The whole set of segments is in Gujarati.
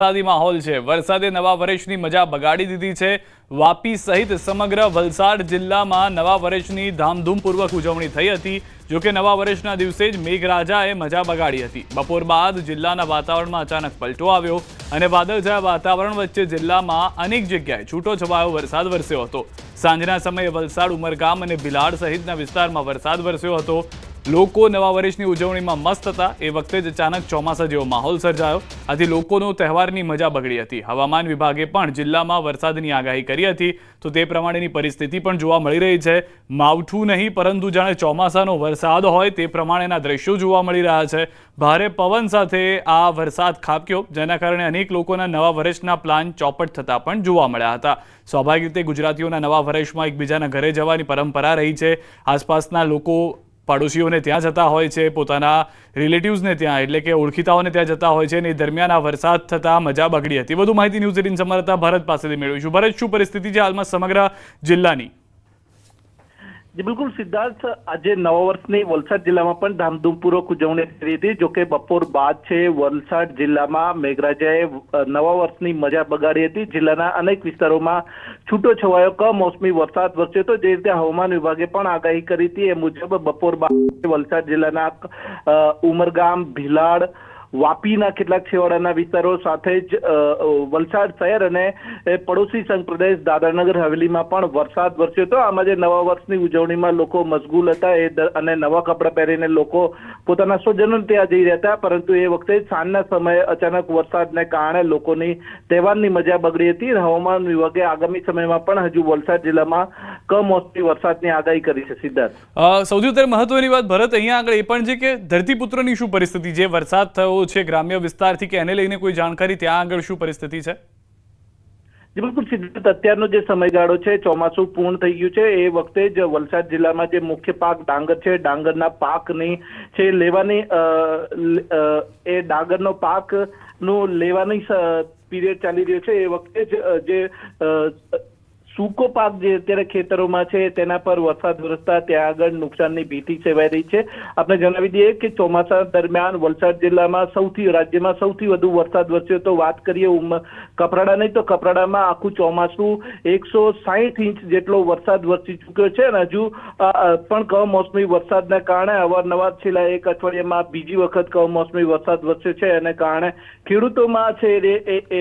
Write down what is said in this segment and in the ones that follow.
વરસાદી માહોલ છે। વરસાદે નવા વર્ષની મજા બગાડી દીધી છે। વાપી સહિત સમગ્ર વલસાડ જિલ્લામાં નવા વર્ષની ધામધૂમપૂર્વક ઉજવણી થઈ હતી। જો કે નવા વર્ષના દિવસે જ મેઘરાજાએ મજા બગાડી હતી। બપોર બાદ જિલ્લાના વાતાવરણમાં અચાનક પલટો આવ્યો અને વાદળછાયા વાતાવરણ વચ્ચે જિલ્લામાં અનેક જગ્યાએ છૂટોછવાયો વરસાદ વરસ્યો હતો। સાંજના સમયે વલસાડ ઉમરગામ અને ભિલાડ સહિતના વિસ્તારમાં વરસાદ વરસ્યો હતો। લોકો નવા વર્ષની ઉજવણીમાં મસ્ત હતા। એ વખતે જ અચાનક ચોમાસા જેવો માહોલ સર્જાયો, આથી લોકોનો તહેવારની મજા બગડી હતી। હવામાન વિભાગે પણ જિલ્લામાં વરસાદની આગાહી કરી હતી, તો તે પ્રમાણેની પરિસ્થિતિ પણ જોવા મળી રહી છે। માવઠું નહીં પરંતુ જાણે ચોમાસાનો વરસાદ હોય તે પ્રમાણેના દ્રશ્યો જોવા મળી રહ્યા છે। ભારે પવન સાથે આ વરસાદ ખાબક્યો, જેના કારણે અનેક લોકોના નવા વર્ષના પ્લાન ચોપટ થતા પણ જોવા મળ્યા હતા। સ્વાભાવિક રીતે ગુજરાતીઓના નવા વર્ષમાં એકબીજાના ઘરે જવાની પરંપરા રહી છે। આસપાસના લોકો પડોશીઓને ત્યાં જતા હોય છે, પોતાના રિલેટિવ્સને ત્યાં એટલે કે ઓળખીતાઓને ત્યાં જતા હોય છે, અને દરમિયાન આ વરસાદ થતાં મજા બગડી હતી। વધુ માહિતી ન્યૂઝ 18 સંવાદદાતા ભરત પાસેથી મેળવીશું। ભરત, શું પરિસ્થિતિ છે હાલમાં સમગ્ર જિલ્લાની? जी बिल्कुल सिद्धार्थ, आज नवा वर्षनी वलसाड जिल्लामां पण धामधूमपूर्वक उजवणी थई हती। जो के बपोर बाद छे वलसाड जिल्लामां मेघराजाए नवा वर्षनी मजा बगाड़ी हती। जिल्लाना अनेक विસ્તારોમાં છૂટો છવાયો કમોસમી વરસાદ વરસ્યો હતો। જે રીતે હવામાન વિભાગે પણ આગાહી કરી હતી એ મુજબ બપોર બાદ વલસાડ જિલ્લાના ઉમરગામ, ભિલાડ, વાપીના કેટલાક છેવાડાના વિસ્તારો સાથે જ વલસાડ શહેર અને પડોશી સંઘ પ્રદેશ દાદરાનગર હવેલીમાં પણ વરસાદ વરસ્યો હતો। આમાં જે નવા વર્ષની ઉજવણીમાં લોકો મશગુલ હતા અને નવા કપડાં પહેરીને લોકો પોતાના સ્વજનો ત્યાં જઈ રહ્યા હતા, પરંતુ એ વખતે સાંજના સમયે અચાનક વરસાદને કારણે લોકોની તહેવારની મજા બગડી હતી। હવામાન વિભાગે આગામી સમયમાં પણ હજુ વલસાડ જિલ્લામાં કમોસમી વરસાદની આગાહી કરી છે। સિદ્ધાર્થ, સૌથી વધારે મહત્વની વાત ભરત અહીંયા આગળ એ પણ છે કે ધરતીપુત્રોની શું પરિસ્થિતિ છે? વરસાદ થયો છે ગ્રામ્ય વિસ્તારથી કે એને લઈને કોઈ જાણકારી ત્યાં આગળ શું પરિસ્થિતિ છે? जी बिल्कुल सिद्धार्थ, અત્યારનો જે સમયગાળો છે ચોમાસું પૂર્ણ થઈ ગયું છે। એ વખતે જ વલસાડ જિલ્લામાં જે મુખ્ય પાક ડાંગર છે, ડાંગરના પાકની છે લેવાની એ ડાંગરનો પાકનું લેવાની પીરિયડ ચાલી રહ્યો છે। એ વખતે જ જે સૂકો પાક જે અત્યારે ખેતરોમાં છે તેના પર વરસાદ વરસતા ત્યાં આગળ નુકસાનની ભીતિ સેવાઈ રહી છે। આપણે જણાવી દઈએ કે ચોમાસા દરમિયાન વલસાડ જિલ્લામાં રાજ્યમાં સૌથી વધુ વરસાદ વરસ્યો તો વાત કરીએ કપરાડા નહીં તો કપરાડામાં આખું ચોમાસું 160 ઇંચ જેટલો વરસાદ વરસી ચૂક્યો છે। અને હજુ પણ કમોસમી વરસાદના કારણે અવારનવાર છેલ્લા એક અઠવાડિયામાં બીજી વખત કમોસમી વરસાદ વરસ્યો છે, અને કારણે ખેડૂતોમાં છે એ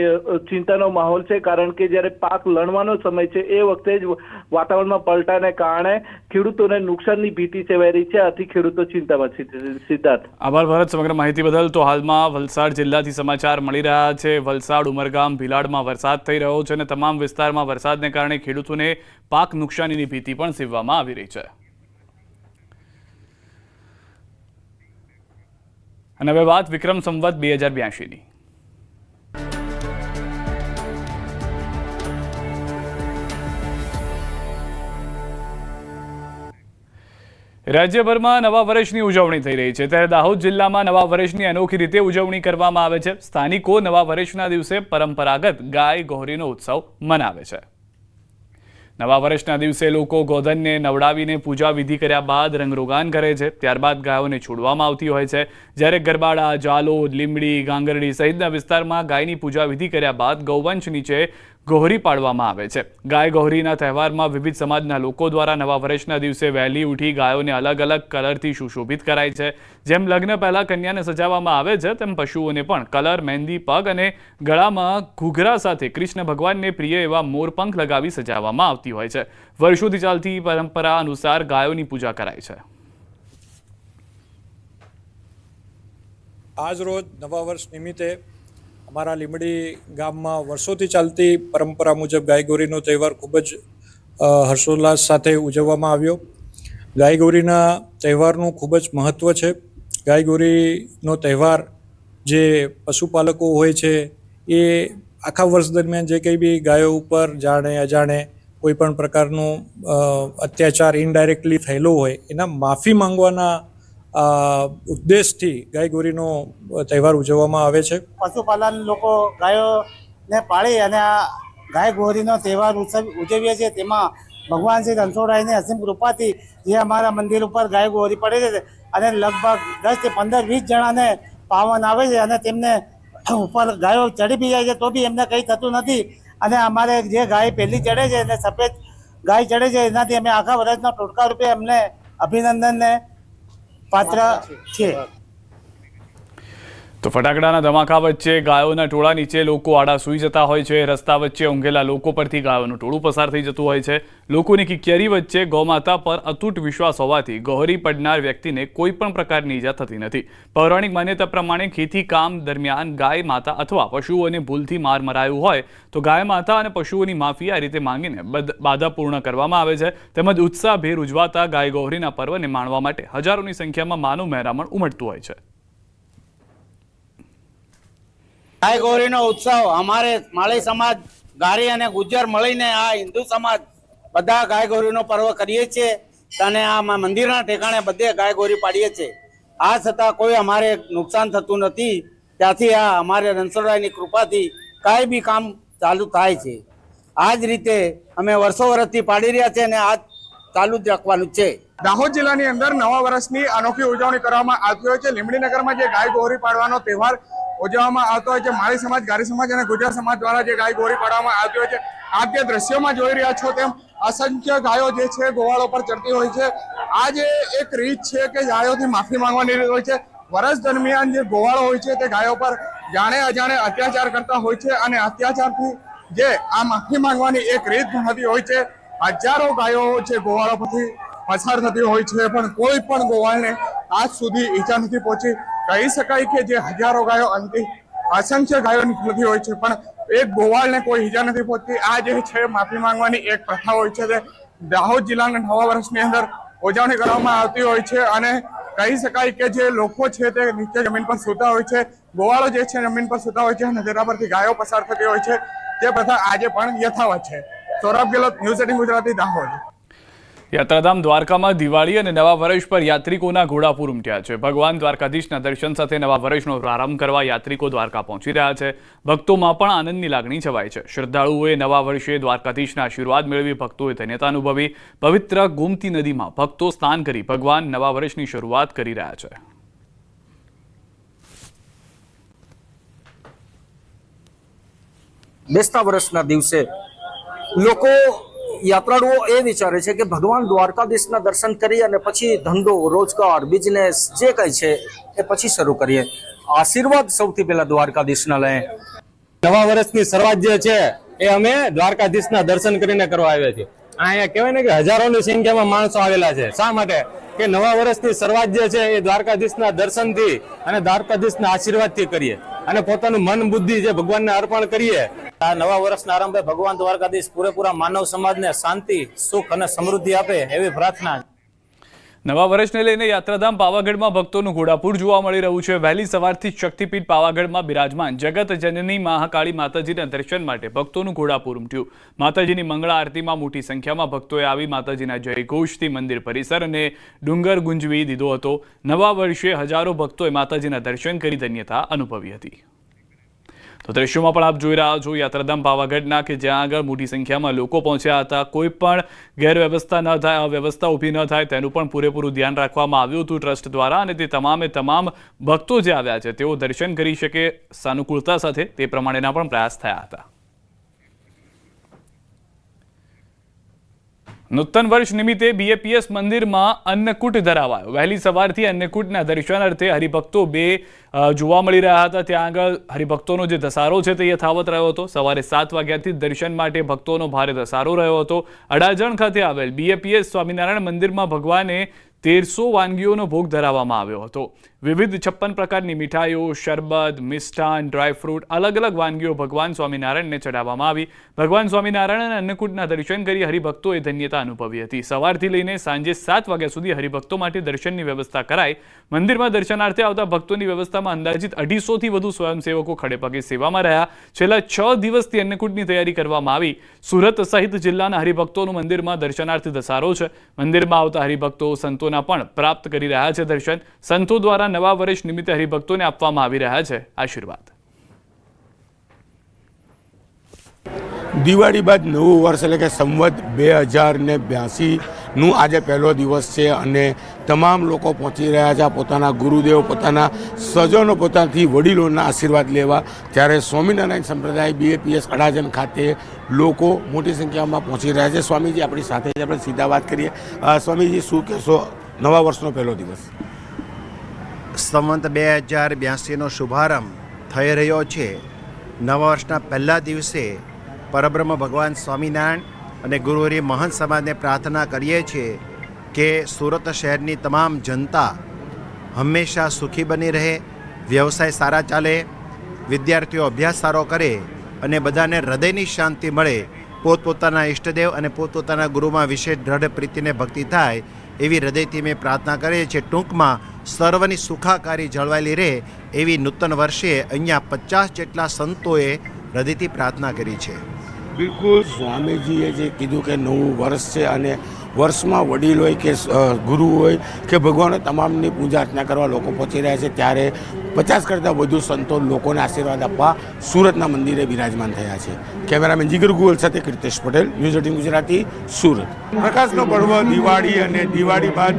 ચિંતાનો માહોલ છે। કારણ કે જ્યારે પાક લણવાનો સમય છે એ વખતે જ વાતાવરણમાં પલટાને કારણે ખેડૂતોને નુકસાનની ભીતિ સેવાઈ રહી છે, આથી ખેડૂતો ચિંતામાં છે। સિદ્ધાર્થ, આભાર ભરત સમગ્ર માહિતી બદલ। તો હાલમાં વલસાડ જિલ્લાથી સમાચાર મળી રહ્યા છે। વલસાડ, ઉમરગામ, ભિલાડમાં વરસાદ થઈ રહ્યો છે અને તમામ વિસ્તારમાં વરસાદને કારણે ખેડૂતોને પાક નુકસાનીની ભીતિ પણ સેવવામાં આવી રહી છે। અને હવે વાત વિક્રમ સંવત 2082ની। રાજ્યભરમાં નવા વર્ષની ઉજવણી થઈ રહી છે, ત્યારે દાહોદ જિલ્લામાં નવા વર્ષની અનોખી રીતે ઉજવણી કરવામાં આવે છે। સ્થાનિકો નવા વર્ષના દિવસે પરંપરાગત ગાય ગૌરીનો ઉત્સવ મનાવે છે। નવા વર્ષના દિવસે લોકો ગોધનને નવડાવીને પૂજા વિધિ કર્યા બાદ રંગરોગાન કરે છે, ત્યારબાદ ગાયોને છોડવામાં આવતી હોય છે। જ્યારે ગરબાડા, જાલોદ, લીમડી, ગાંગરડી સહિતના વિસ્તારમાં ગાયની પૂજા વિધિ કર્યા બાદ ગૌવંશ નીચે ગોહરી પાડવામાં આવે છે। ગાય ગૌરીના તહેવારમાં વિવિધ સમાજના લોકો દ્વારા નવા વર્ષના દિવસે વહેલી ઉઠી ગાયોને અલગ અલગ કલરથી સુશોભિત કરાય છે। જેમ લગ્ન પહેલા કન્યાને સજાવવામાં આવે છે, તેમ પશુઓને પણ કલર, મહેંદી, પગ અને ગળામાં ઘૂઘરા સાથે કૃષ્ણ ભગવાનને પ્રિય એવા મોરપંખ લગાવી સજાવવામાં આવતી હોય છે। વર્ષોથી ચાલતી પરંપરા અનુસાર ગાયોની પૂજા કરાય છે। આજ રોજ નવા વર્ષ નિમિત્તે અમારા લીમડી ગામમાં વર્ષોથી ચાલતી પરંપરા મુજબ ગાયગૌરીનો તહેવાર ખૂબ જ હર્ષોલ્લાસ સાથે ઉજવવામાં આવ્યો। ગાયગૌરીના તહેવારનું ખૂબ જ મહત્ત્વ છે। ગાયગૌરીનો તહેવાર જે પશુપાલકો હોય છે એ આખા વર્ષ દરમિયાન જે કંઈ બી ગાયો ઉપર જાણે અજાણે કોઈ પણ પ્રકારનું અત્યાચાર ઇનડાયરેક્ટલી થયેલો હોય એના માફી માંગવાના ઉદ્દેશથી ગાયગૌરીનો તહેવાર ઉજવવામાં આવે છે। પશુપાલન લોકો ગાયોને પાળી અને આ ગાય ગૌરીનો તહેવાર ઉજવીએ છીએ। તેમાં ભગવાન શ્રી રણછોડરાયની અસીમ કૃપાથી જે અમારા મંદિર ઉપર ગાય ગૌરી પડે છે અને લગભગ 10 થી 15-20 જણાને પાવન આવે છે અને તેમને ઉપર ગાયો ચડી બી જાય છે તો બી એમને કંઈ થતું નથી. અને અમારે જે ગાય પહેલી ચડે છે અને સફેદ ગાય ચડે છે એનાથી અમે આખા વર્ષના ટોટકા રૂપે અમને અભિનંદનને પાત્ર છે. તો ફટાકડાના ધમાકા વચ્ચે ગાયોના ટોળા નીચે લોકો આડા સૂઈ જતા હોય છે. રસ્તા વચ્ચે ઊંઘેલા લોકો પરથી ગાયોનું ટોળું પસાર થઈ જતું હોય છે. લોકોની કિક્યારી વચ્ચે ગૌમાતા પર અતૂટ વિશ્વાસ હોવાથી ગહોરી પડનાર વ્યક્તિને કોઈ પણ પ્રકારની ઈજા થતી નથી. પૌરાણિક માન્યતા પ્રમાણે ખેતી કામ દરમિયાન ગાય માતા અથવા પશુઓને ભૂલથી માર મરાયું હોય તો ગાય માતા અને પશુઓની માફી આ રીતે માંગીને બાધા પૂર્ણ કરવામાં આવે છે. તેમજ ઉત્સાહભેર ઉજવાતા ગાય ગૌરીના પર્વને માણવા માટે હજારોની સંખ્યામાં માનવ મહેરામણ ઉમટતું હોય છે. ગાય ગૌરીનો ઉત્સવ અમારે માળી સમાજ, ગારી અને ગુજ્જર મળીને આ હિન્દુ સમાજ બધા ગાય ગૌરીનો પર્વ કરીએ છીએ અને આ મંદિરના ઠેકાણે બધે ગાય ગૌરી પાડીએ છીએ. આ છતાં કોઈ અમારે નુકસાન થતું નથી. ત્યાંથી આ અમારે રણછોડરાયની કૃપાથી કાંઈ બી કામ ચાલુ થાય છે. આ જ રીતે અમે વર્ષો વર્ષથી પાડી રહ્યા છે અને આ ચાલુ જ રાખવાનું છે. દાહોદ જિલ્લાની અંદર નવા વર્ષની અનોખી ઉજવણી કરવામાં આવતી હોય છે. લીંબડીનગરમાં જે ગાય ગૌરી પાડવાનો તહેવાર ઉજવવામાં આવતો હોય છે, માળી સમાજ, ગારી સમાજ અને ગુજર સમાજ દ્વારા જે ગાય ગૌરી પાડવામાં આવતી હોય છે, આપ જે દ્રશ્યોમાં જોઈ રહ્યા છો તેમ અસંખ્ય ગાયો જે છે ગોવાળો પર ચડતી હોય છે. આ જે એક રીત છે કે ગાયોથી માફી માંગવાની રીત હોય છે. વર્ષ દરમિયાન જે ગોવાળો હોય છે તે ગાયો પર જાણે અજાણે અત્યાચાર કરતા હોય છે અને અત્યાચારથી જે આ માફી માંગવાની એક રીત થતી હોય છે. હજારો ગાયો જે ગોવાળો પરથી પસાર થતી હોય છે પણ કોઈ પણ ગોવાળને આજ સુધી ઈજા નથી પહોંચી. કહી શકાય કે જે હજારો ગાયો અંતે અસંખ્ય ગાયો નીકળતી હોય છે પણ એક ગોવાળને કોઈ ઈજા નથી પહોંચતી. આ જે છે માફી માંગવાની એક પ્રથા હોય છે તે દાહોદ જિલ્લાના નવા વર્ષની અંદર ઉજવણી કરવામાં આવતી હોય છે અને કહી શકાય કે જે લોકો છે તે નીચે જમીન પર સૂતા હોય છે, ગોવાળો જે છે જમીન પર સૂતા હોય છે અને તેના પરથી ગાયો પસાર થતી હોય છે. તે પ્રથા આજે પણ યથાવત છે. સૌરભ ગેહલોત, ન્યૂઝ 18 ગુજરાતી, દાહોદ. યાત્રાધામ દ્વારકામાં દિવાળી અને નવા વર્ષ પર યાત્રિકોના ઘોડાપૂર ઉમટ્યા છે. ભગવાન દ્વારકાધીશના દર્શન સાથે નવા વર્ષનો પ્રારંભ કરવા યાત્રિકો દ્વારકા પહોંચી રહ્યા છે. ભક્તોમાં પણ આનંદની લાગણી છવાઈ છે. શ્રદ્ધાળુઓએ નવા વર્ષે દ્વારકાધીશના આશીર્વાદ મેળવી ભક્તોએ ધન્યતા અનુભવી. પવિત્ર ગોમતી નદીમાં ભક્તો સ્નાન કરી ભગવાન નવા વર્ષની શરૂઆત કરી રહ્યા છે. બેસતા વર્ષના દિવસે લોકો યાત્રાળુઓ એ વિચારે છે કે ભગવાન દ્વારકાધીશના દર્શન કરી અને પછી ધંધો, રોજગાર, બિઝનેસ જે કંઈ છે એ પછી શરૂ કરીએ. આશીર્વાદ સૌથી પહેલા દ્વારકાધીશના લઈએ. નવા વર્ષની શરૂઆત જે છે એ અમે દ્વારકાધીશના દર્શન કરીને કરવા આવ્યા છીએ. અહીંયા કહેવાય ને કે હજારોની સંખ્યામાં માણસો આવેલા છે. શા માટે? કે નવા વર્ષની શરૂઆત જે છે એ દ્વારકાધીશના દર્શનથી અને દ્વારકાધીશના આશીર્વાદથી કરીએ અને પોતાનું મન બુદ્ધિ જે ભગવાનને અર્પણ કરીએ. આ નવા વર્ષના આરંભે ભગવાન દ્વારકાધીશ પૂરેપૂરા માનવ સમાજને શાંતિ, સુખ અને સમૃદ્ધિ આપે એવી પ્રાર્થના. નવા વર્ષને લઈને યાત્રાધામ પાવાગઢમાં ભક્તોનું ઘોડાપૂર જોવા મળી રહ્યું છે. વહેલી સવારથી શક્તિપીઠ પાવાગઢમાં બિરાજમાન જગત જનની મહાકાળી માતાજીના દર્શન માટે ભક્તોનું ઘોડાપૂર ઉમટ્યું. માતાજીની મંગળા આરતીમાં મોટી સંખ્યામાં ભક્તોએ આવી માતાજીના જયઘોષથી મંદિર પરિસર અને ડુંગર ગુંજવી દીધો હતો. નવા વર્ષે હજારો ભક્તોએ માતાજીના દર્શન કરી ધન્યતા અનુભવી હતી. તો દ્રશ્યોમાં પણ આપ જોઈ રહ્યા છો યાત્રાધામ પાવાગઢના કે જ્યાં આગળ મોટી સંખ્યામાં લોકો પહોંચ્યા હતા. કોઈ પણ ગેરવ્યવસ્થા ન થાય, અવ્યવસ્થા ઊભી ન થાય તેનું પણ પૂરેપૂરું ધ્યાન રાખવામાં આવ્યું હતું ટ્રસ્ટ દ્વારા અને તે તમામ ભક્તો જે આવ્યા છે તેઓ દર્શન કરી શકે સાનુકૂળતા સાથે તે પ્રમાણેના પણ પ્રયાસ થયા હતા. નૂતન વર્ષ નિમિત્તે બીએપીએસ મંદિરમાં અન્નકૂટ ધરાવાયો. વહેલી સવારથી અન્નકૂટના દર્શનાર્થે હરિભક્તો જોવા મળી રહ્યા હતા. ત્યાં આગળ હરિભક્તોનો જે ધસારો છે તે યથાવત રહ્યો હતો. સવારે 7 વાગ્યાથી દર્શન માટે ભક્તોનો ભારે ધસારો રહ્યો હતો. અડાજણ ખાતે આવેલ બીએપીએસ સ્વામિનારાયણ મંદિરમાં ભગવાને 1300 વાનગીઓનો ભોગ ધરાવવામાં આવ્યો હતો. વિવિધ 56 પ્રકારની મીઠાઈઓ, શરબત, મિષ્ટાન, ડ્રાયફ્રૂટ, અલગ અલગ વાનગીઓ ભગવાન સ્વામિનારાયણને ચડાવવામાં આવી. ભગવાન સ્વામિનારાયણ અને અન્નકૂટના દર્શન કરી હરિભક્તોએ ધન્યતા અનુભવી હતી. સવારથી લઈને સાંજે 7 વાગ્યા સુધી હરિભક્તો માટે દર્શનની વ્યવસ્થા કરાઈ. મંદિરમાં દર્શનાર્થે આવતા ભક્તોની વ્યવસ્થામાં અંદાજિત 250થી વધુ સ્વયંસેવકો ખડેપગે સેવામાં રહ્યા. છેલ્લા 6 દિવસથી અન્નકૂટની તૈયારી કરવામાં આવી. સુરત સહિત જિલ્લાના હરિભક્તોનું મંદિરમાં દર્શનાર્થે ધસારો છે. મંદિરમાં આવતા હરિભક્તો સંતોના પણ પ્રાપ્ત કરી રહ્યા છે દર્શન. સંતો દ્વારા નવા વર્ષ નિમિત્તે હરિભક્તોને આપવામાં આવી રહ્યા છે આશીર્વાદ. દિવાળી બાદ નવું વર્ષ એટલે કે સંવત 2082 વર્ષનું આજે પહેલો દિવસ છે અને તમામ લોકો પહોંચી રહ્યા છે પોતાના ગુરુદેવ, પોતાના સ્વજનો, પોતાથી વડીલોના આશીર્વાદ લેવા. ત્યારે સ્વામિનારાયણ સંપ્રદાય BAPS અડાજણ ખાતે લોકો મોટી સંખ્યામાં પહોંચી રહ્યા છે. સ્વામીજી આપણી સાથે જ આપણે સીધા વાત કરીએ. સ્વામીજી, શું કહેશો, નવા વર્ષનો પહેલો દિવસ? સંવત 2082નો શુભારંભ થઈ રહ્યો છે. નવા વર્ષના પહેલા દિવસે પરબ્રહ્મ ભગવાન સ્વામિનારાયણ અને ગુરુહરિ મહંત સમાજને પ્રાર્થના કરીએ છીએ કે સુરત શહેરની તમામ જનતા હંમેશા સુખી બની રહે, વ્યવસાય સારા ચાલે, વિદ્યાર્થીઓ અભ્યાસ સારો કરે અને બધાને હૃદયની શાંતિ મળે, પોતપોતાના ઈષ્ટદેવ અને પોતપોતાના ગુરુમાં વિશેષ દ્રઢ પ્રીતિને ભક્તિ થાય એવી હૃદયથી મેં પ્રાર્થના કરીએ છીએ. ટૂંકમાં સર્વની સુખાકારી જળવાયેલી રહે એવી નૂતન વર્ષે અહીંયા 50 જેટલા સંતોએ હૃદયથી પ્રાર્થના કરી છે. બિલકુલ, સ્વામીજીએ જે કીધું કે નવું વર્ષ છે અને વર્ષમાં વડીલ હોય કે ગુરુ હોય કે ભગવાન તમામની પૂજા અર્ચના કરવા લોકો પહોંચી રહ્યા છે. ત્યારે 50 કરતાં વધુ સંતો લોકોને આશીર્વાદ આપવા સુરતના મંદિરે બિરાજમાન થયા છે. કેમેરામેન જીગર ગુગલ સાથે કીર્તેશ પટેલ, ન્યૂઝ 18 ગુજરાતી, સુરત. પ્રકાશનો પર્વ દિવાળી અને દિવાળી બાદ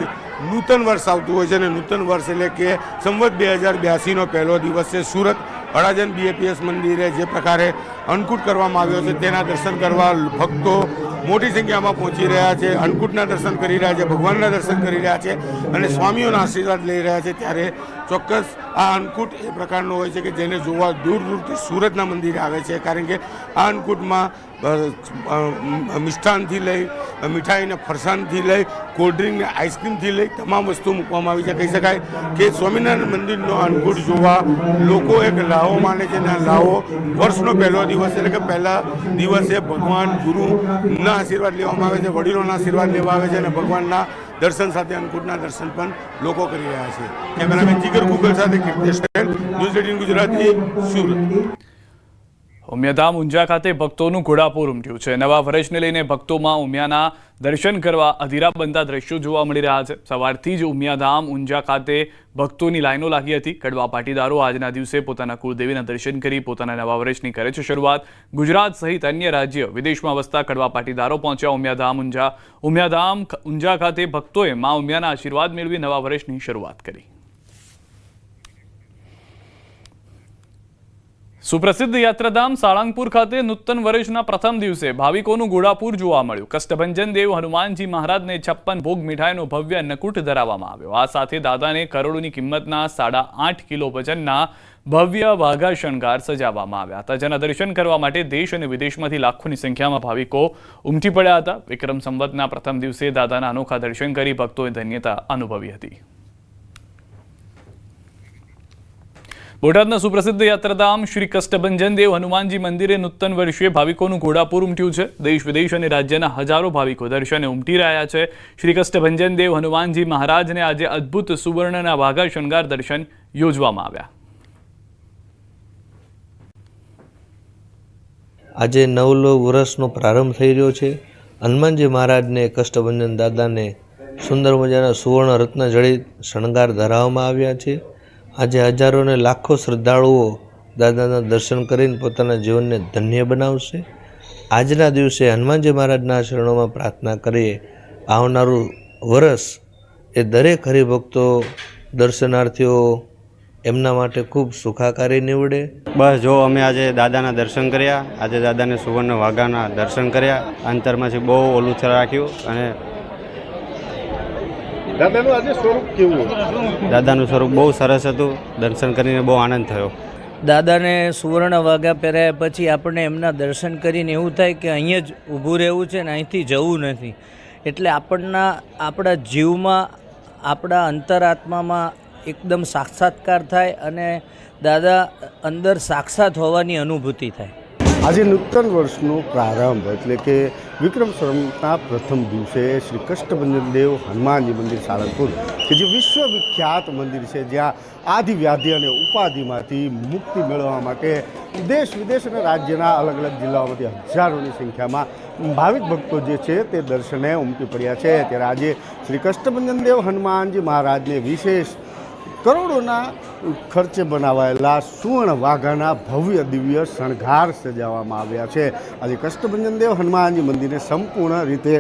નૂતન વર્ષ આવતું હોય છે અને નૂતન વર્ષ એટલે કે સંવત 2082નો પહેલો દિવસ છે. સુરત અડાજણ BAPS મંદિરે જે પ્રકારે અન્નકૂટ કરવામાં આવ્યો છે તેના દર્શન કરવા ભક્તો મોટી સંખ્યામાં પહોંચી રહ્યા છે. અન્નકૂટના દર્શન કરી રહ્યા છે, ભગવાનના દર્શન કરી રહ્યા છે અને સ્વામીઓના આશીર્વાદ લઈ રહ્યા છે. ત્યારે ચોક્કસ આ અન્નકૂટ એ પ્રકારનો હોય છે કે જેને જોવા દૂર દૂરથી સુરતના મંદિરે આવે છે, કારણ કે આ અન્નકૂટમાં મિષ્ટાનથી લઈ મીઠાઈને ફરસાણથી લઈ કોલ્ડ્રિંકને આઈસ્ક્રીમથી લઈ તમામ વસ્તુ મૂકવામાં આવી છે. કહી શકાય કે સ્વામિનારાયણ મંદિરનો અન્નકૂટ જોવા લોકો એક લાવો માને છે અને લાવો વર્ષનો પહેલો દિવસ એટલે કે પહેલા દિવસે ભગવાન ગુરુના આશીર્વાદ લેવામાં આવે છે, વડીલોના આશીર્વાદ લેવા આવે છે અને ભગવાનના દર્શન સાથે અન્નકૂટના દર્શન પણ લોકો કરી રહ્યા છે. કેમેરામેન જીગર ગુગલ સાથે કીર્તેશ પટેલ, ન્યૂઝ 18 ગુજરાતી, સુરત. ઉમિયાધામ ઊંઝા ખાતે ભક્તોનું ઘોડાપૂર ઉમટ્યું છે. નવા વર્ષને લઈને ભક્તોમાં ઉમિયાના દર્શન કરવા અધીરા બનતા દ્રશ્યો જોવા મળી રહ્યા છે. સવારથી જ ઉમિયાધામ ઊંઝા ખાતે ભક્તોની લાઈનો લાગી હતી. કડવા પાટીદારો આજના દિવસે પોતાના કુળદેવીના દર્શન કરી પોતાના નવા વર્ષની કરે છે શરૂઆત. ગુજરાત સહિત અન્ય રાજ્ય વિદેશમાં વસતા કડવા પાટીદારો પહોંચ્યા ઉમિયાધામ ઊંઝા. ઉમિયાધામ ઊંઝા ખાતે ભક્તોએ મા ઉમિયાના આશીર્વાદ મેળવી નવા વર્ષની શરૂઆત કરી. સુપ્રસિદ્ધ યાત્રાધામ સાળંગપુર ખાતે નૂતન વર્ષના પ્રથમ દિવસે ભાવિકોનું ઘોડાપૂર જોવા મળ્યું. કષ્ટભંજન દેવ હનુમાનજી મહારાજને 56 ભોગ મીઠાઈનો ભવ્ય અન્નકૂટ ધરાવવામાં આવ્યો. આ સાથે દાદાને કરોડોની કિંમતના 8.5 કિલો વજનના ભવ્ય વાઘા શણગાર સજાવવામાં આવ્યા હતા, જેના દર્શન કરવા માટે દેશ અને વિદેશમાંથી લાખોની સંખ્યામાં ભાવિકો ઉમટી પડ્યા હતા. વિક્રમ સંવતના પ્રથમ દિવસે દાદાના અનોખા દર્શન કરી ભક્તોએ ધન્યતા અનુભવી હતી. બોટાદના સુપ્રસિદ્ધ યાત્રાધામ શ્રી કષ્ટભંજન દેવ હનુમાનજી મંદિરે નૂતન વર્ષે ભાવિકોનું ઘોડાપૂર ઉમટ્યું છે. દેશ વિદેશ અને રાજ્યના હજારો ભાવિકો દર્શને ઉમટી રહ્યા છે. શ્રી કષ્ટભંજન દેવ હનુમાનજી મહારાજને આજે અદ્ભુત સુવર્ણના વાઘા શણગાર દર્શન યોજવામાં આવ્યા. આજે નવલો વર્ષનો પ્રારંભ થઈ રહ્યો છે. હનુમાનજી મહારાજને કષ્ટભંજન દાદાને સુંદર મજાના સુવર્ણ રત્ન જડિત શણગાર ધરાવવામાં આવ્યા છે. આજે હજારો અને લાખો શ્રદ્ધાળુઓ દાદાના દર્શન કરીને પોતાના જીવનને ધન્ય બનાવશે. આજના દિવસે હનુમાનજી મહારાજના શરણોમાં પ્રાર્થના કરીએ આવનારું વર્ષ એ દરેક હરિભક્તો દર્શનાર્થીઓ એમના માટે ખૂબ સુખાકારી નીવડે. બસ જો અમે આજે દાદાના દર્શન કર્યા, આજે દાદાને સુવર્ણ વાઘાના દર્શન કર્યા, અંતરમાંથી બહુ ઓલું રાખ્યું અને દાદાનું આજે સ્વરૂપ કેવું? દાદાનું સ્વરૂપ બહુ સરસ હતું. દર્શન કરીને બહુ આનંદ થયો. દાદાને સુવર્ણ વાઘા પહેર્યા પછી આપણને એમના દર્શન કરીને એવું થાય કે અહીંયા જ ઊભું રહેવું છે ને અહીંથી જવું નથી. એટલે આપણા જીવમાં, આપણા અંતરાત્મામાં એકદમ સાક્ષાત્કાર થાય અને દાદા અંદર સાક્ષાત હોવાની અનુભૂતિ થાય. આજે નૂતન વર્ષનો પ્રારંભ એટલે કે વિક્રમ સંવતના પ્રથમ દિવસે શ્રી કષ્ટભંજન દેવ હનુમાનજી મંદિર સાળંગપુર કે જે વિશ્વવિખ્યાત મંદિર છે, જ્યાં આદિ વ્યાધિ અને ઉપાધિમાંથી મુક્તિ મેળવવા માટે દેશ વિદેશ અને રાજ્યના અલગ અલગ જિલ્લાઓમાંથી હજારોની સંખ્યામાં ભાવિક ભક્તો જે છે તે દર્શને ઉમટી પડ્યા છે. ત્યારે આજે શ્રી કષ્ટભંજન દેવ હનુમાનજી મહારાજને વિશેષ કરોડોના ખર્ચે બનાવાયેલા સુવર્ણ વાઘાના ભવ્ય દિવ્ય શણગાર સજાવવામાં આવ્યા છે. આજે કષ્ટભંજન દેવ હનુમાનજી મંદિરને સંપૂર્ણ રીતે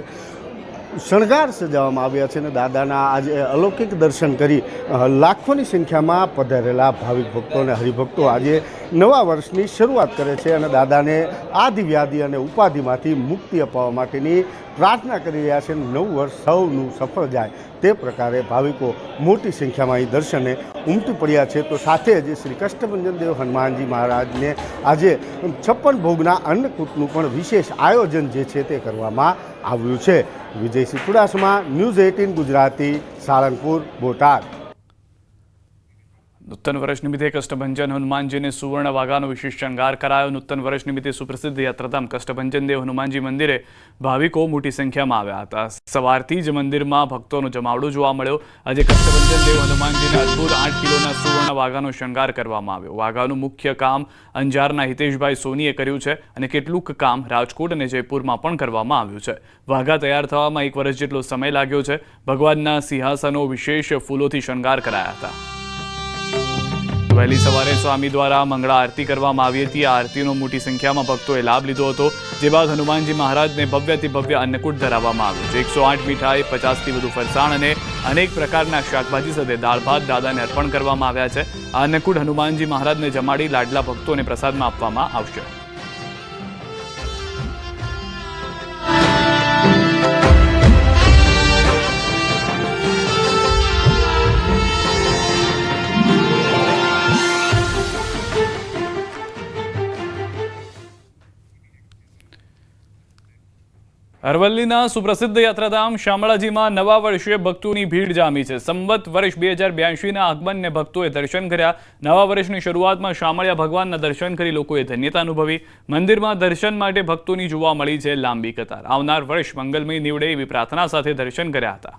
શણગાર સજાવવામાં આવ્યા છે અને દાદાના આજે અલૌકિક દર્શન કરી લાખોની સંખ્યામાં પધારેલા ભાવિક ભક્તો અને હરિભક્તો આજે નવા વર્ષની શરૂઆત કરે છે અને દાદાને આદિ વ્યાધિ અને ઉપાધિમાંથી મુક્તિ અપાવવા માટેની પ્રાર્થના કરી રહ્યા છે. નવું વર્ષ સૌનું સફળ જાય તે પ્રકારે ભાવિકો મોટી સંખ્યામાં અહીં દર્શને ઉમટી પડ્યા છે. તો સાથે જ શ્રી કષ્ટભંજન દેવ હનુમાનજી મહારાજને આજે 56 ભોગના અન્નકૂટનું પણ વિશેષ આયોજન જે છે તે કરવામાં આવ્યું છે. વિજયસિંહ ચુડાસમા, ન્યૂઝ 18 ગુજરાતી, સાળંગપુર, બોટાદ. નૂતન વર્ષ નિમિત્તે કષ્ટભંજન હનુમાનજીને સુવર્ણ વાઘાનો વિશેષ શણગાર કરાયો. નૂતન વર્ષ નિમિત્તે સુપ્રસિદ્ધ યાત્રાધામ કષ્ટભંજન દેવ હનુમાનજી મંદિરે ભાવિકો મોટી સંખ્યામાં આવ્યા હતા. સવારથી જ મંદિરમાં ભક્તોનો જમાવડો જોવા મળ્યો. આજે કષ્ટભંજન દેવ હનુમાનજીને અદભુત 8 કિલોના સુવર્ણ વાઘાનો શણગાર કરવામાં આવ્યો. વાઘાનું મુખ્ય કામ અંજારના હિતેશભાઈ સોનીએ કર્યું છે અને કેટલુંક કામ રાજકોટ અને જયપુરમાં પણ કરવામાં આવ્યું છે. વાઘા તૈયાર થવામાં 1 વર્ષ જેટલો સમય લાગ્યો છે. ભગવાનના સિંહાસનો વિશેષ ફૂલોથી શણગાર કરાયા હતા. વહેલી સવારે સ્વામી દ્વારા મંગળા આરતી કરવામાં આવી હતી. આ આરતીનો મોટી સંખ્યામાં ભક્તોએ લાભ લીધો હતો. જે બાદ હનુમાનજી મહારાજને ભવ્યથી ભવ્ય અન્નકૂટ ધરાવવામાં આવ્યું છે. 108 મીઠાઈ, 50થી વધુ ફરસાણ અને અનેક પ્રકારના શાકભાજી સાથે દાળ ભાત દાદાને અર્પણ કરવામાં આવ્યા છે. આ અન્નકૂટ હનુમાનજી મહારાજને જમાડી લાડલા ભક્તોને પ્રસાદમાં આપવામાં આવશે. અરવલ્લીના સુપ્રસિદ્ધ યાત્રાધામ શામળાજીમાં નવા વર્ષે ભક્તોની ભીડ જામી છે. સંવત વર્ષ 2082ના આગમનને ભક્તોએ દર્શન કર્યા. નવા વર્ષની શરૂઆતમાં શામળિયા ભગવાનના દર્શન કરી લોકોએ ધન્યતા અનુભવી. મંદિરમાં દર્શન માટે ભક્તોની જોવા મળી છે લાંબી કતાર. આવનાર વર્ષ મંગલમય નીવડે એવી પ્રાર્થના સાથે દર્શન કર્યા હતા.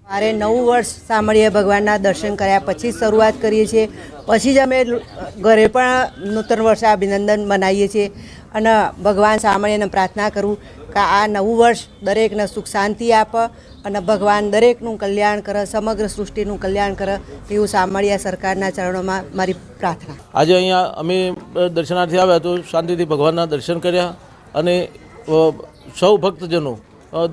મારે નવું વર્ષ શામળિયા ભગવાનના દર્શન કર્યા પછી શરૂઆત કરીએ છીએ. પછી જ અમે ઘરે પણ નૂતન વર્ષે અભિનંદન મનાવીએ છીએ અને ભગવાન શામળિયાને પ્રાર્થના કરું કે આ નવું વર્ષ દરેકને સુખ શાંતિ આપે અને ભગવાન દરેકનું કલ્યાણ કરે, સમગ્ર સૃષ્ટિનું કલ્યાણ કરે એવું શામળિયા સરકારના ચરણોમાં મારી પ્રાર્થના. આજે અહીંયા અમે દર્શનાર્થી આવ્યા તો શાંતિથી ભગવાનના દર્શન કર્યા અને સૌ ભક્તજનો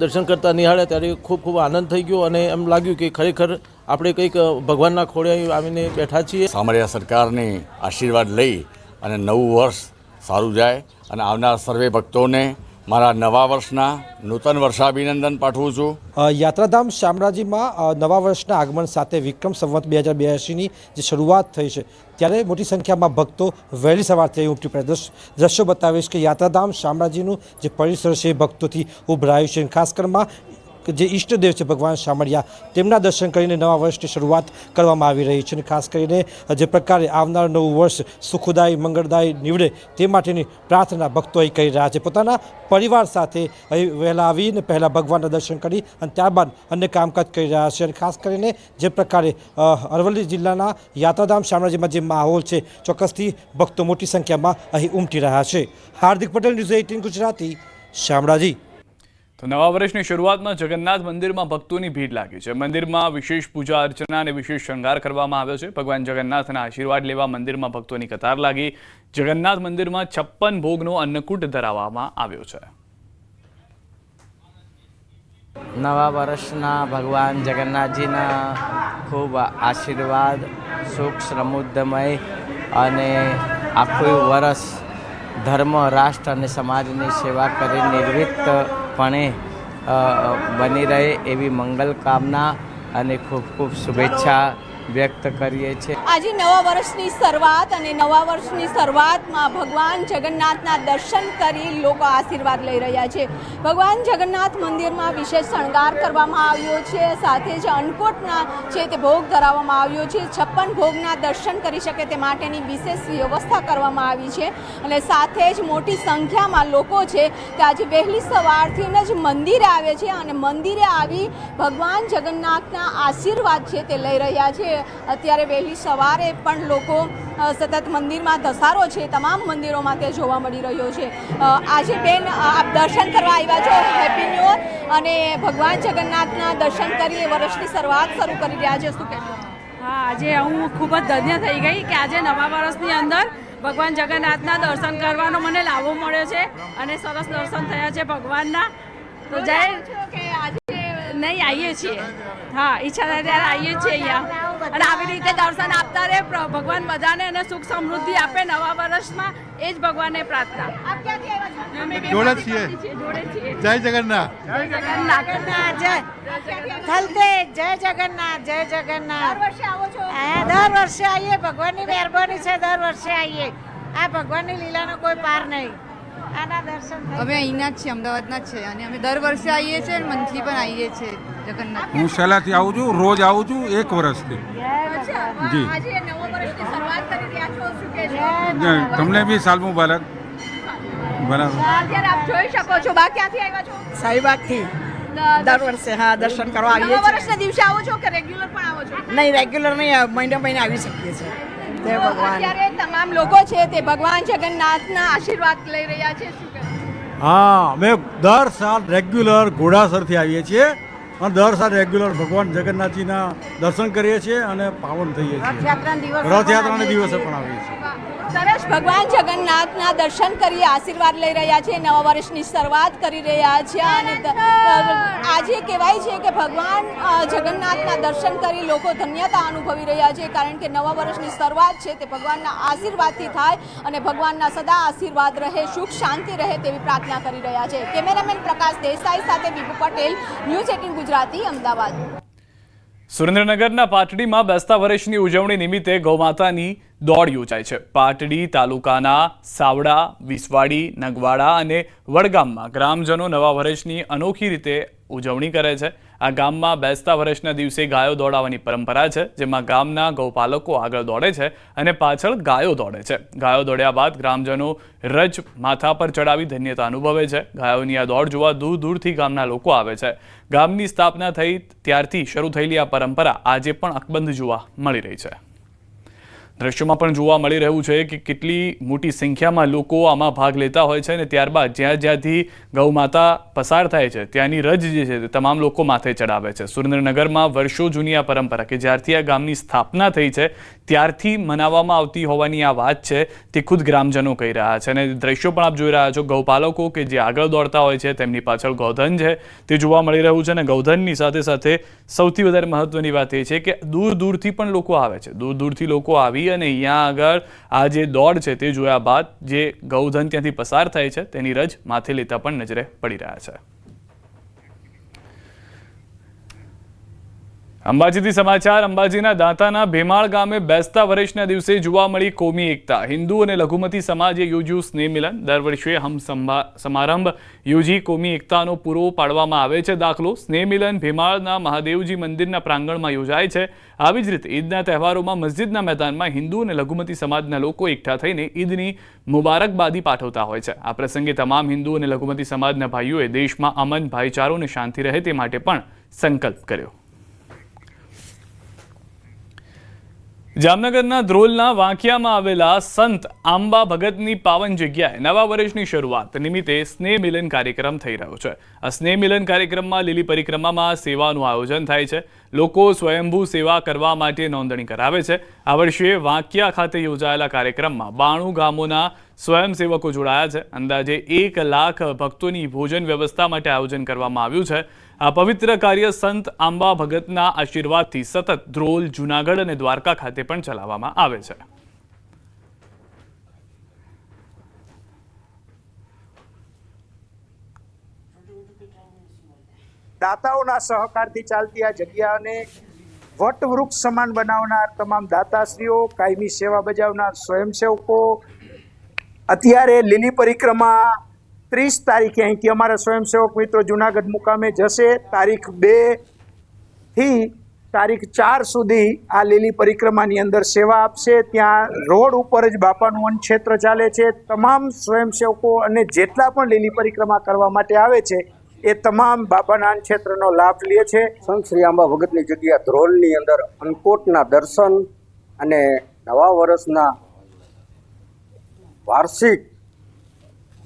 દર્શન કરતા નિહાળ્યા ત્યારે ખૂબ ખૂબ આનંદ થઈ ગયો અને એમ લાગ્યું કે ખરેખર આપણે કંઈક ભગવાનના ખોળે આવીને બેઠા છીએ. શામળિયા સરકારની આશીર્વાદ લઈ અને નવું વર્ષ સારું જાય અને આવનાર સર્વે ભક્તોને મારા નવા વર્ષના નૂતન વર્ષાભિનંદન પાઠવું છું. યાત્રાધામ શામળાજીમાં નવા વર્ષના આગમન સાથે વિક્રમ સંવત 2082ની જે શરૂઆત થઈ છે ત્યારે મોટી સંખ્યામાં ભક્તો વહેલી સવારથી ઉમટી પડ્યા. દ્રશ્યો બતાવીશ કે યાત્રાધામ શામળાજીનું જે પરિસર છે ભક્તોથી ઉભરાયું છે. ખાસ કરીને જે ઈષ્ટદેવ છે ભગવાન શામળિયા તેમના દર્શન કરીને નવા વર્ષની શરૂઆત કરવામાં આવી રહી છે. અને ખાસ કરીને જે પ્રકારે આવનાર નવું વર્ષ સુખદાયી મંગળદાયી નીવડે તે માટેની પ્રાર્થના ભક્તો અહીં કરી રહ્યા છે. પોતાના પરિવાર સાથે અહીં વહેલા આવીને પહેલાં ભગવાનના દર્શન કરી અને ત્યારબાદ અન્ય કામકાજ કરી રહ્યા છે. અને ખાસ કરીને જે પ્રકારે અરવલ્લી જિલ્લાના યાત્રાધામ શામળાજીમાં જે માહોલ છે ચોક્કસથી ભક્તો મોટી સંખ્યામાં અહીં ઉમટી રહ્યા છે. હાર્દિક પટેલ, ન્યૂઝ 18 ગુજરાતી, શામળાજી. તો નવા વર્ષની શરૂઆતમાં જગન્નાથ મંદિરમાં ભક્તોની ભીડ લાગી છે. મંદિરમાં વિશેષ પૂજા અર્ચના અને વિશેષ શણગાર કરવામાં આવ્યો છે. ભગવાન જગન્નાથના આશીર્વાદ લેવા મંદિરમાં ભક્તોની કતાર લાગી. જગન્નાથ મંદિરમાં 56 ભોગનો અન્નકૂટ ધરાવવામાં આવ્યો છે. નવા વર્ષના ભગવાન જગન્નાથજીના ખૂબ આશીર્વાદ, સુખ સમૃદ્ધિમય અને આખું વર્ષ ધર્મ, રાષ્ટ્ર અને સમાજની સેવા કરી નિર્વિઘ્નપણે બની રહે એવી મંગલ કામના અને ખૂબ ખૂબ શુભેચ્છા વ્યક્ત કરીએ છીએ. આજે નવા વર્ષની શરૂઆત અને નવા વર્ષની શરૂઆતમાં ભગવાન જગન્નાથના દર્શન કરી લોકો આશીર્વાદ લઈ રહ્યા છે. ભગવાન જગન્નાથ મંદિરમાં વિશેષ શણગાર કરવામાં આવ્યો છે. સાથે જ અન્નકૂટના છે તે ભોગ ધરાવવામાં આવ્યો છે. 56 ભોગના દર્શન કરી શકે તે માટેની વિશેષ વ્યવસ્થા કરવામાં આવી છે અને સાથે જ મોટી સંખ્યામાં લોકો છે તે આજે વહેલી સવારથી જ મંદિરે આવે છે અને મંદિરે આવી ભગવાન જગન્નાથના આશીર્વાદ છે તે લઈ રહ્યા છે. અત્યારે વહેલી સવારે પણ લોકો સતત મંદિરમાં ધસારો છે તમામ મંદિરોમાં તે જોવા મળી રહ્યો છે. આજે બેન આપ દર્શન કરવા આવ્યા છો, હેપી ન્યૂ યર, અને ભગવાન જગન્નાથના દર્શન કરી વર્ષની શરૂઆત શરૂ કરી રહ્યા છે, શું કહેશો? હા, આજે હું ખૂબ જ ધન્ય થઈ ગઈ કે આજે નવા વર્ષની અંદર ભગવાન જગન્નાથના દર્શન કરવાનો મને લાભો મળ્યો છે અને સરસ દર્શન થયા છે ભગવાનના. તો જય કે આજે નહીં આવીએ છીએ. હા, ઈચ્છા થાય ત્યારે આવીએ છીએ અહીંયા અને આવી રીતે દર્શન આપતા રહે ભગવાન બધાને અને સુખ સમૃદ્ધિ આપે નવા વર્ષમાં. એ જ ભગવાનને પ્રાર્થના. આપ ક્યાંથી આવ્યા છો? અમે જોડે જ છીએ. જોડે છીએ. જય જગન્નાથ. જય જગન્નાથ. જય થલતેજ. જય જગન્નાથ. જય જગન્નાથ. દર વર્ષે આવો છો? દર વર્ષે આવીએ. ભગવાનની મહેરબાની છે, દર વર્ષે આવીએ. આ ભગવાનની લીલાનો કોઈ પાર નહીં. આના દર્શન અમે અહીંના જ છીએ, અમદાવાદના જ છે અને અમે દર વર્ષે આવીએ છીએ અને મંથલી પણ આવીએ છીએ જગન્નાથ. હું સહેલાથી આવું છું, રોજ આવું છું 1 વર્ષથી. જી. આજે નવા વર્ષની શરૂઆત કરી રહ્યા છો, શું કહેશો? તમને બી સાલ મુબારક. બરાબર. અત્યારે આપ જોઈ શકો છો. બા ક્યાંથી આવ્યા છો? સાઈબાગથી દર વર્ષે દર્શન કરવા આવીએ નવા છીએ. વર્ષના દિવસે આવો છો કે રેગ્યુલર પણ આવો છો? નહીં, રેગ્યુલર નહીં, મહિને મહિને આવી શકીએ છીએ. જય ભગવાન. અત્યારે તમામ લોકો છે તે ભગવાન જગન્નાથના આશીર્વાદ લઈ રહ્યા છે, શું કહેશો? હા, અમે દર સાલ રેગ્યુલર ઘોડાસરથી આવીએ છીએ અને દર સાલ રેગ્યુલર ભગવાન જગન્નાથજીના દર્શન કરીએ છીએ અને પાવન થઈએ છીએ. રથયાત્રાના દિવસે પણ આવીએ છીએ. સરસ. ભગવાન જગન્નાથના દર્શન કરી આશીર્વાદ લઈ રહ્યા છે, નવા વર્ષની શરૂઆત કરી રહ્યા છે અને આજે કહેવાય છે કે ભગવાન જગન્નાથના દર્શન કરી લોકો ધન્યતા અનુભવી રહ્યા છે, કારણ કે નવા વર્ષની શરૂઆત છે તે ભગવાનના આશીર્વાદથી થાય અને ભગવાનના સદા આશીર્વાદ રહે, સુખ શાંતિ રહે તેવી પ્રાર્થના કરી રહ્યા છે. કેમેરામેન પ્રકાશ દેસાઈ સાથે વિભુ પટેલ, ન્યૂઝ 18 ગુજરાતી, અમદાવાદ. સુરેન્દ્રનગરના પાટડીમાં બેસતા વર્ષની ઉજવણી નિમિત્તે ગૌમાતાની દોડ યોજાય છે. પાટડી તાલુકાના સાવડા, વિસવાડી, નગવાડા અને વડગામમાં ગ્રામજનો નવા વર્ષની અનોખી રીતે ઉજવણી કરે છે. આ ગામમાં બેસતા વર્ષના દિવસે ગાયો દોડાવવાની પરંપરા છે, જેમાં ગામના ગૌપાલકો આગળ દોડે છે અને પાછળ ગાયો દોડે છે. ગાયો દોડ્યા બાદ ગ્રામજનો રજ માથા પર ચડાવી ધન્યતા અનુભવે છે. ગાયોની આ દોડ જોવા દૂર દૂરથી ગામના લોકો આવે છે. ગામની સ્થાપના થઈ ત્યારથી શરૂ થયેલી આ પરંપરા આજે પણ અકબંધ જોવા મળી રહી છે. દ્રશ્યોમાં પણ જોવા મળી રહ્યું છે કે કેટલી મોટી સંખ્યામાં લોકો આમાં ભાગ લેતા હોય છે અને ત્યારબાદ જ્યાં જ્યાંથી ગૌ માતા પસાર થાય છે ત્યાંની રજ જે છે તે તમામ લોકો માથે ચડાવે છે. સુરેન્દ્રનગરમાં વર્ષો જૂની આ પરંપરા કે જ્યારથી આ ગામની સ્થાપના થઈ છે ત્યારથી મનાવવામાં આવતી હોવાની આ વાત છે તે ખુદ ગ્રામજનો કહી રહ્યા છે. અને દ્રશ્યો પણ આપ જોઈ રહ્યા છો, ગૌપાલકો કે જે આગળ દોડતા હોય છે તેમની પાછળ ગૌધન છે તે જોવા મળી રહ્યું છે. અને ગૌધનની સાથે સાથે સૌથી વધારે મહત્વની વાત એ છે કે દૂર દૂરથી પણ લોકો આવે છે. દૂર દૂરથી લોકો આવી અને અહીંયા આગળ આ જે દોડ છે તે જોયા બાદ જે ગૌધન ત્યાંથી પસાર થાય છે તેની રજ માથે લેતા પણ નજરે પડી રહ્યા છે. અંબાજીથી સમાચાર. અંબાજીના દાંતાના ભેમાળ ગામે બેસતા વર્ષના દિવસે જોવા મળી કોમી એકતા. હિન્દુ અને લઘુમતી સમાજે યોજ્યું સ્નેહ મિલન. દર વર્ષે હમ સમારંભ યોજી કોમી એકતાનો પૂરો પાડવામાં આવે છે દાખલો. સ્નેહ મિલન ભેમાળના મહાદેવજી મંદિરના પ્રાંગણમાં યોજાય છે. આવી જ રીતે ઈદના તહેવારોમાં મસ્જિદના મેદાનમાં હિન્દુ અને લઘુમતી સમાજના લોકો એકઠા થઈને ઈદની મુબારકબાદી પાઠવતા હોય છે. આ પ્રસંગે તમામ હિન્દુ અને લઘુમતી સમાજના ભાઈઓએ દેશમાં અમન, ભાઈચારો અને શાંતિ રહે તે માટે પણ સંકલ્પ કર્યો. જામનગરના ધ્રોલના વાંકિયામાં આવેલા સંત આંબા ભગતની પાવન જગ્યાએ નવા વર્ષની શરૂઆત નિમિત્તે સ્નેહ મિલન કાર્યક્રમ થઈ રહ્યો છે. આ સ્નેહ મિલન કાર્યક્રમમાં લીલી પરિક્રમામાં સેવાનું આયોજન થાય છે. લોકો સ્વયંભૂ સેવા કરવા માટે નોંધણી કરાવે છે. આ વર્ષે વાંકિયા ખાતે યોજાયેલા કાર્યક્રમમાં 92 ગામોના સ્વયંસેવકો જોડાયા છે. અંદાજે 1 લાખ ભક્તોની ભોજન વ્યવસ્થા માટે આયોજન કરવામાં આવ્યું છે. આ પવિત્ર કાર્ય સંત આંબા ભગતના આશીર્વાદથી સતત ધ્રોલ, જૂનાગઢ અને દ્વારકા ખાતે પણ ચલાવવામાં આવે છે. દાતાઓના સહકારથી ચાલતી આ જગ્યાને વટવૃક્ષ સમાન બનાવનાર તમામ દાતાશ્રીઓ, કાયમી સેવા બજાવનાર સ્વયંસેવકો, અત્યારે લીલી પરિક્રમા 30 તારીખે અહીંથી અમારા સ્વયંસેવક મિત્રો જુનાગઢ મુકામે જશે. તારીખ 2 થી તારીખ 4 સુધી આ લીલી પરિક્રમાની અંદર સેવા આપશે. ત્યાં રોડ ઉપર જ બાપાનું વનક્ષેત્ર ચાલે છે. તમામ સ્વયંસેવકો અને જેટલા પણ લીલી પરિક્રમા કરવા માટે આવે છે એ તમામ બાપાના વનક્ષેત્રનો લાભ લે છે. સંત શ્રી આંબા ભગતની જગ્યા ધ્રોલની અંદર અન્નકોટના દર્શન અને નવા વર્ષના વાર્ષિક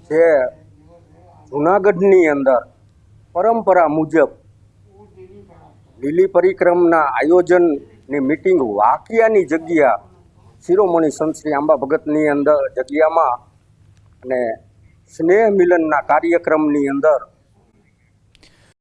જે જૂનાગઢની અંદર પરંપરા મુજબ લીલી પરિક્રમાના આયોજનની મિટિંગ વાંકિયાની જગ્યા શિરોમણી સંત શ્રી આંબા ભગતની અંદર જગ્યામાં અને સ્નેહ મિલનના કાર્યક્રમની અંદર